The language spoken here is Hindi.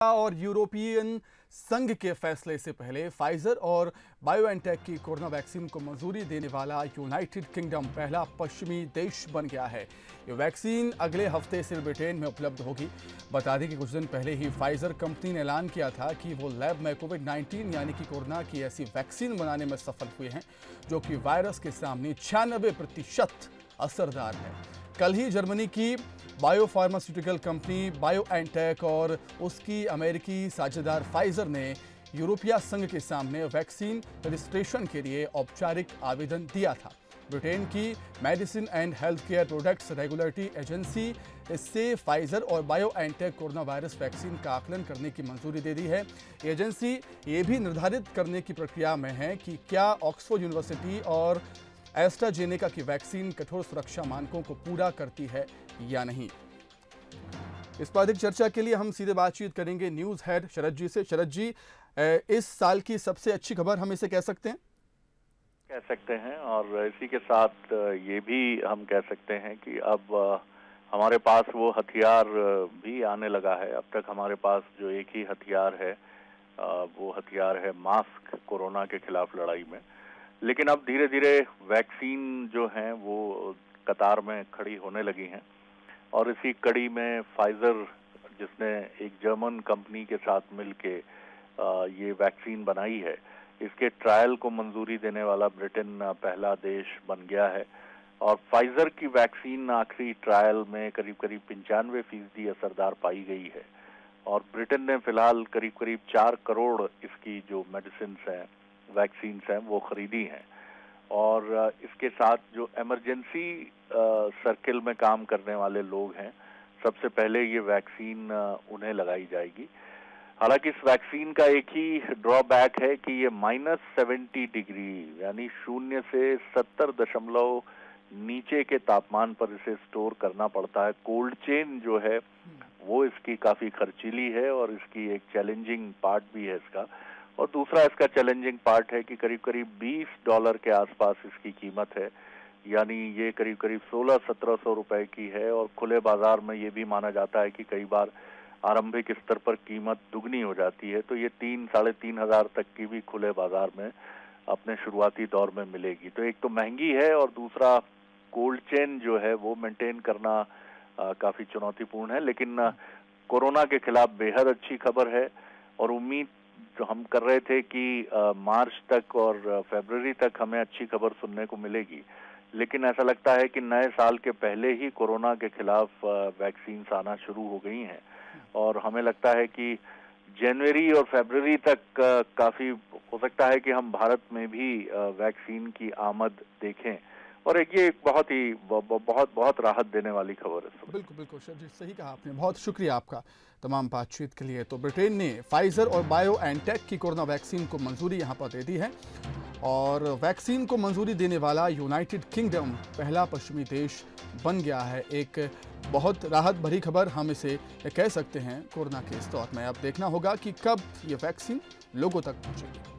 और यूरोपियन संघ के फैसले से पहले फाइजर और बायोएनटेक की कोरोना वैक्सीन को मंजूरी देने वाला यूनाइटेड किंगडम पहला पश्चिमी देश बन गया है। ये वैक्सीन अगले हफ्ते से ब्रिटेन में उपलब्ध होगी। बता दें कि कुछ दिन पहले ही फाइजर कंपनी ने ऐलान किया था कि वो लैब में कोविड-19 यानी कि कोरोना की ऐसी वैक्सीन बनाने में सफल हुए हैं जो कि वायरस के सामने 96% असरदार है। कल ही जर्मनी की बायोफार्मास्यूटिकल कंपनी बायोएनटेक और उसकी अमेरिकी साझेदार फाइजर ने यूरोपीय संघ के सामने वैक्सीन रजिस्ट्रेशन के लिए औपचारिक आवेदन दिया था। ब्रिटेन की medicine and health care products regulatory agency इससे फाइजर और बायोएनटेक कोरोना वायरस वैक्सीन का आकलन करने की मंजूरी दे दी है। एजेंसी ये भी निर्धारित करने की प्रक्रिया में है कि क्या ऑक्सफोर्ड यूनिवर्सिटी और एस्ट्राजेनेका की वैक्सीन कठोर सुरक्षा मानकों को पूरा करती है या नहीं। इस पर अधिक चर्चा के लिए हम सीधे बातचीत करेंगे न्यूज हेड शरद जी से। शरद जी, इस साल की सबसे अच्छी खबर हम इसे कह सकते हैं? और इसी के साथ ये भी हम कह सकते हैं कि अब हमारे पास वो हथियार भी आने लगा है। अब तक हमारे पास जो एक ही हथियार है वो हथियार है मास्क, कोरोना के खिलाफ लड़ाई में। लेकिन अब धीरे धीरे वैक्सीन जो हैं वो कतार में खड़ी होने लगी हैं और इसी कड़ी में फाइजर, जिसने एक जर्मन कंपनी के साथ मिलके ये वैक्सीन बनाई है, इसके ट्रायल को मंजूरी देने वाला ब्रिटेन पहला देश बन गया है। और फाइजर की वैक्सीन आखिरी ट्रायल में करीब करीब 95% असरदार पाई गई है और ब्रिटेन ने फिलहाल करीब करीब 4 करोड़ इसकी जो मेडिसिन हैं, वैक्सीन हैं, वो खरीदी हैं। और इसके साथ जो इमरजेंसी सर्किल में काम करने वाले लोग हैं, सबसे पहले ये वैक्सीन उन्हें लगाई जाएगी। हालांकि इस वैक्सीन का एक ही ड्रॉबैक है कि ये -70 डिग्री यानी 0 से 70 नीचे के तापमान पर इसे स्टोर करना पड़ता है। कोल्ड चेन जो है वो इसकी काफी खर्चीली है और इसकी एक चैलेंजिंग पार्ट भी है इसका। और दूसरा इसका चैलेंजिंग पार्ट है कि करीब करीब $20 के आसपास इसकी कीमत है, यानी ये करीब करीब 1600-1700 रुपए की है। और खुले बाजार में ये भी माना जाता है कि कई बार आरंभिक स्तर पर कीमत दुगनी हो जाती है, तो ये 3-3.5 हजार तक की भी खुले बाजार में अपने शुरुआती दौर में मिलेगी। तो एक तो महंगी है और दूसरा कोल्ड चेन जो है वो मेंटेन करना काफी चुनौतीपूर्ण है। लेकिन कोरोना के खिलाफ बेहद अच्छी खबर है और उम्मीद जो हम कर रहे थे कि मार्च तक और फरवरी तक हमें अच्छी खबर सुनने को मिलेगी, लेकिन ऐसा लगता है कि नए साल के पहले ही कोरोना के खिलाफ वैक्सीन आना शुरू हो गई हैं और हमें लगता है कि जनवरी और फरवरी तक काफी हो सकता है कि हम भारत में भी वैक्सीन की आमद देखें। और ये एक बहुत राहत देने वाली खबर है। बिल्कुल सर जी, सही कहा आपने। बहुत शुक्रिया आपका तमाम बातचीत के लिए। तो ब्रिटेन ने फाइजर और बायोएनटेक की कोरोना वैक्सीन को मंजूरी यहाँ पर दे दी है और वैक्सीन को मंजूरी देने वाला यूनाइटेड किंगडम पहला पश्चिमी देश बन गया है। एक बहुत राहत भरी खबर हम इसे कह सकते हैं कोरोना के इस दौर में। अब देखना होगा कि कब ये वैक्सीन लोगों तक पहुँचेगी।